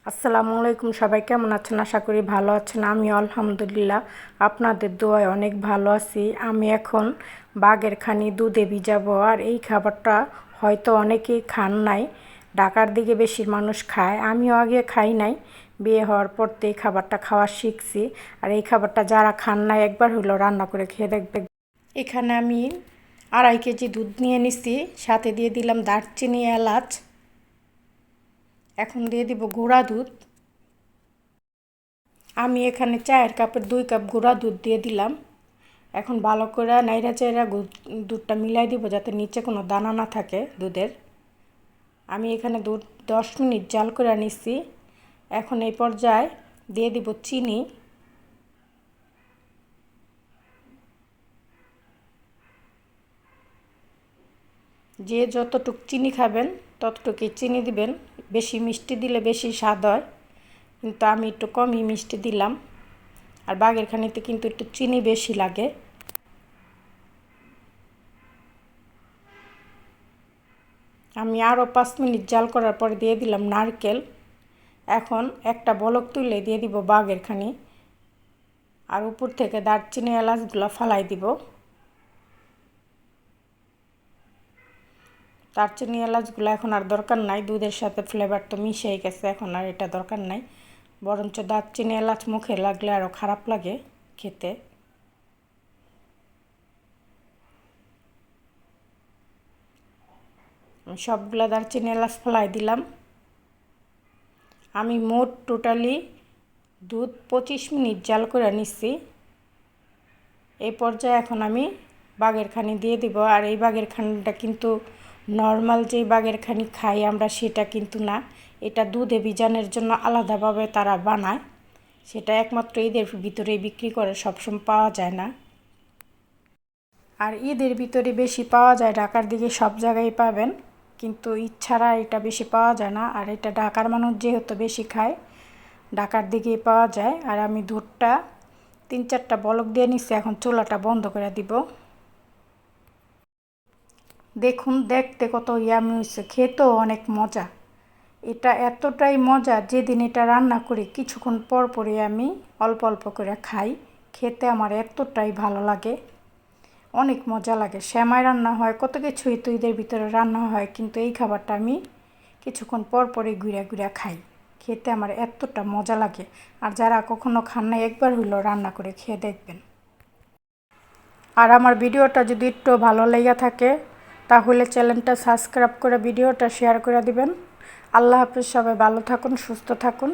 আসসালামু আলাইকুম। সবাই কেমন আছেন? আশা করি ভালো আছেন। আমি আলহামদুলিল্লাহ আপনাদের দোয়ায় অনেক ভালো আছি। আমি এখন বাগের খানি দুধে ভিজাবো। আর এই খাবারটা হয়তো অনেকেই খান নাই, ঢাকার দিকে বেশি মানুষ খায়, আমিও আগে খাই নাই। বিয়ে হওয়ার পর তো এই খাবারটা খাওয়া শিখছি। আর এই খাবারটা যারা খান নাই একবার হলো রান্না করে খেয়ে দেখবে। এখানে আমি 2.5 কেজি দুধ নিয়ে নিছি, সাথে দিয়ে দিলাম দারচিনি, এলাচ। এখন দিয়ে দিব গুঁড়া দুধ। আমি এখানে চায়ের কাপের 2 কাপ গুঁড়া দুধ দিয়ে দিলাম। এখন ভালো করে নাইড়া চাইড়া দুধটা মিলাই দিব যাতে নিচে কোনো দানা না থাকে দুধের। আমি এখানে দুধ 10 মিনিট জাল করে নিচ্ছি। এখন এই পর্যায়ে দিয়ে দিব চিনি। যে যতটুকু চিনি খাবেন ততটুকুই চিনি দিবেন। বেশি মিষ্টি দিলে বেশি স্বাদ হয়, কিন্তু আমি একটু কমই মিষ্টি দিলাম। আর বাগের খানিতে কিন্তু একটু চিনি বেশি লাগে। আমি আরও 5 মিনিট জাল করার পর দিয়ে দিলাম নারকেল। এখন একটা বলক তুলে দিয়ে দিব বাগের খানি, আর উপর থেকে দারচিনি এলাচগুলো ফালাই দিব। দারচিনি এলাচগুলো এখন আর দরকার নাই, দুধের সাথে ফ্লেভার তো মিশেই গেছে, এখন আর এটা দরকার নাই। বরঞ্চ দারচিনি এলাচ মুখে লাগলে আরও খারাপ লাগে খেতে। আমি সবগুলো দারচিনি এলাচ ফেলাই দিলাম। আমি মোট টোটালি দুধ 25 মিনিট জাল করে নিচ্ছি। এই পর্যায়ে এখন আমি বাগের খানি দিয়ে দিব। আর এই বাগের খানিটা কিন্তু নর্মাল যেই বাগের খানি খাই আমরা সেটা কিন্তু না, এটা দুধে ভিজানোর জন্য আলাদাভাবে তারা বানায়। সেটা একমাত্র ঈদের ভিতরেই বিক্রি করে, সবসময় পাওয়া যায় না। আর ঈদের ভিতরে বেশি পাওয়া যায়, ঢাকার দিকে সব জায়গায় পাবেন, কিন্তু ঈদ ছাড়া এটা বেশি পাওয়া যায় না। আর এটা ঢাকার মানুষ যেহেতু বেশি খায়, ঢাকার দিকেই পাওয়া যায়। আর আমি দুধটা 3-4টা বলক দিয়ে নিচ্ছি। এখন চুলাটা বন্ধ করে দিব। দেখুন দেখতে কত ইয়ামি হয়েছে, খেতেও অনেক মজা। এটা এতটাই মজা, যেদিন এটা রান্না করি কিছুক্ষণ পর পরই আমি অল্প অল্প করে খাই। খেতে আমার এতটাই ভালো লাগে, অনেক মজা লাগে। সেমাই রান্না হয়, কত কিছুই তো ঈদের ভিতরে রান্না হয়, কিন্তু এই খাবারটা আমি কিছুক্ষণ পর পরই ঘুরে ঘুরে খাই। খেতে আমার এতটা মজা লাগে। আর যারা কখনো খান না একবার হইলেও রান্না করে খেয়ে দেখবেন। আর আমার ভিডিওটা যদি একটু ভালো লেগে থাকে তাহলে চ্যানেলটা সাবস্ক্রাইব করে ভিডিওটা শেয়ার করে দিবেন। আল্লাহ হাফেজ। সবাই ভালো থাকুন, সুস্থ থাকুন।